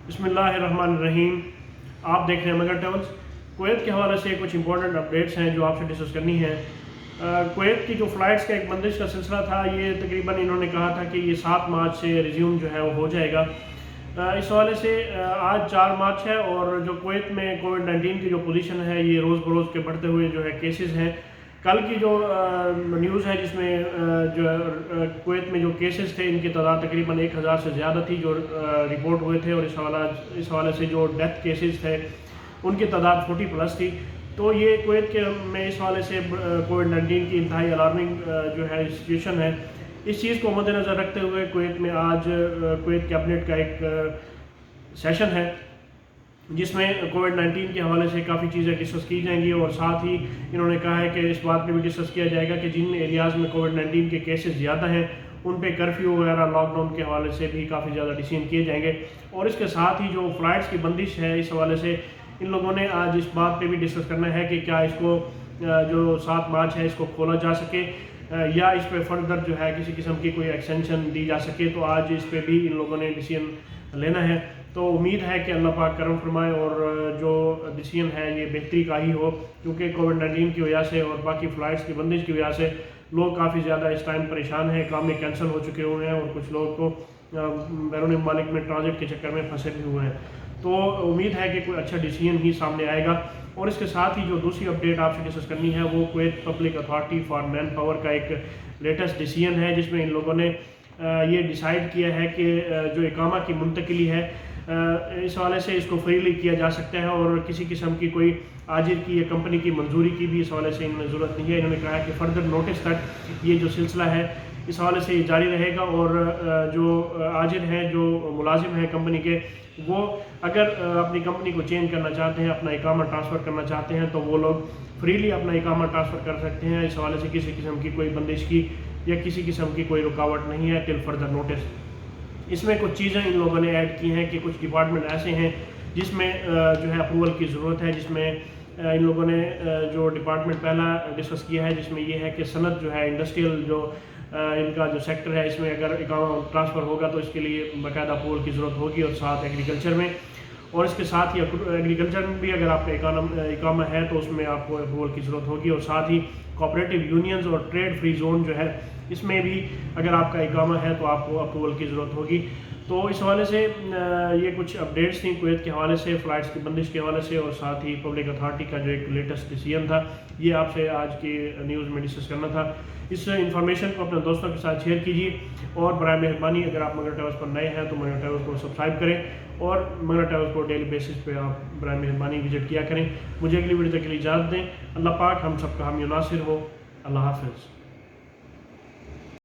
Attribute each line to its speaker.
Speaker 1: بسم اللہ الرحمن الرحیم. آپ دیکھ رہے ہیں مگر ٹریولز. کویت کے حوالے سے کچھ امپورٹنٹ اپڈیٹس ہیں جو آپ سے ڈسکس کرنی ہیں. کویت کی جو فلائٹس کا ایک بندش کا سلسلہ تھا، یہ تقریباً انہوں نے کہا تھا کہ یہ 7 مارچ سے ریزیوم جو ہے وہ ہو جائے گا. اس حوالے سے آج 4 مارچ ہے اور جو کویت میں کووڈ-19 کی جو پوزیشن ہے یہ روز بروز کے بڑھتے ہوئے جو ہے کیسز ہیں. کل کی جو نیوز ہے جس میں جو کویت میں جو کیسز تھے ان کی تعداد تقریباً 1000 سے زیادہ تھی جو رپورٹ ہوئے تھے، اور اس حوالے سے جو ڈیتھ کیسز تھے ان کی تعداد 40+ تھی. تو یہ کویت کے میں اس حوالے سے کووڈ-19 کی انتہائی الارمنگ جو ہے سچویشن ہے. اس چیز کو مد نظر رکھتے ہوئے کویت میں آج کویت کیبنٹ کا ایک سیشن ہے جس میں کووڈ-19 کے حوالے سے کافی چیزیں ڈسکس کی جائیں گی، اور ساتھ ہی انہوں نے کہا ہے کہ اس بات پہ بھی ڈسکس کیا جائے گا کہ جن ایریاز میں کووڈ-19 کے کیسز زیادہ ہیں ان پہ کرفیو وغیرہ لاک ڈاؤن کے حوالے سے بھی کافی زیادہ ڈیسیژن کیے جائیں گے. اور اس کے ساتھ ہی جو فلائٹس کی بندش ہے اس حوالے سے ان لوگوں نے آج اس بات پہ بھی ڈسکس کرنا ہے کہ کیا اس کو جو 7 مارچ ہے اس کو کھولا جا سکے یا اس پہ فردر جو ہے کسی قسم کی کوئی ایکسٹینشن دی جا سکے. تو آج اس پہ بھی ان لوگوں نے ڈیسیژن لینا ہے. تو امید ہے کہ اللہ پاک کرم فرمائے اور جو ڈیسیژن ہے یہ بہتری کا ہی ہو، کیونکہ کووڈ-19 کی وجہ سے اور باقی فلائٹس کی بندش کی وجہ سے لوگ کافی زیادہ اس ٹائم پریشان ہیں. کام میں کینسل ہو چکے ہوئے ہیں اور کچھ لوگ تو بیرون ممالک میں ٹرانزٹ کے چکر میں پھنسے بھی ہوئے ہیں. تو امید ہے کہ کوئی اچھا ڈیسیژن ہی سامنے آئے گا. اور اس کے ساتھ ہی جو دوسری اپڈیٹ آپ سے ڈسکس کرنی ہے وہ Kuwait public authority for manpower کا ایک لیٹسٹ ڈیسیژن ہے جس میں ان لوگوں نے یہ ڈیسائیڈ کیا ہے کہ جو اقامہ کی منتقلی ہے اس حوالے سے اس کو فریلی کیا جا سکتا ہے، اور کسی قسم کی کوئی آجر کی یا کمپنی کی منظوری کی بھی اس حوالے سے ان میں ضرورت نہیں ہے. انہوں نے کہا ہے کہ فردر نوٹس تک یہ جو سلسلہ ہے اس حوالے سے یہ جاری رہے گا، اور جو آجر ہیں جو ملازم ہیں کمپنی کے وہ اگر اپنی کمپنی کو چینج کرنا چاہتے ہیں، اپنا اقامہ ٹرانسفر کرنا چاہتے ہیں تو وہ لوگ فریلی اپنا اقامہ ٹرانسفر کر سکتے ہیں. اس حوالے سے کسی قسم کی کوئی بندش کی یا کسی قسم کی کوئی رکاوٹ نہیں ہے ٹل فردر نوٹس. اس میں کچھ چیزیں ان لوگوں نے ایڈ کی ہیں کہ کچھ ڈپارٹمنٹ ایسے ہیں جس میں جو ہے اپروول کی ضرورت ہے، جس میں ان لوگوں نے جو ڈپارٹمنٹ پہلا ڈسکس کیا ہے جس میں یہ ہے کہ صنعت جو ہے انڈسٹریل جو ان کا جو سیکٹر ہے اس میں اگر اقامہ ٹرانسفر ہوگا تو اس کے لیے باقاعدہ اپروول کی ضرورت ہوگی، اور ساتھ ایگریکلچر میں، اور اس کے ساتھ ہی ایگریکلچر میں بھی اگر آپ کا اقامہ ہے تو اس میں آپ کو اپروول کی ضرورت ہوگی، اور ساتھ ہی کوآپریٹو یونینز اور ٹریڈ فری زون جو ہے اس میں بھی اگر آپ کا اقامہ ہے تو آپ کو اپروول کی ضرورت ہوگی. تو اس حوالے سے یہ کچھ اپڈیٹس تھیں کویت کے حوالے سے، فلائٹس کی بندش کے حوالے سے، اور ساتھ ہی پبلک اتھارٹی کا جو ایک لیٹسٹ ڈیسیژن تھا یہ آپ سے آج کی نیوز میں ڈسکس کرنا تھا. اس انفارمیشن کو اپنے دوستوں کے ساتھ شیئر کیجیے، اور برائے مہربانی اگر آپ مگر ٹریولز پر نئے ہیں تو مگر ٹریولز کو سبسکرائب کریں، اور مگر ٹریولز کو ڈیلی بیسس پہ آپ برائے مہربانی وزٹ کیا کریں. مجھے اگلی ویڈیو تک کے لیے اجازت دیں. اللہ پاک ہم سب کا حامی و ناصر ہو. اللہ حافظ.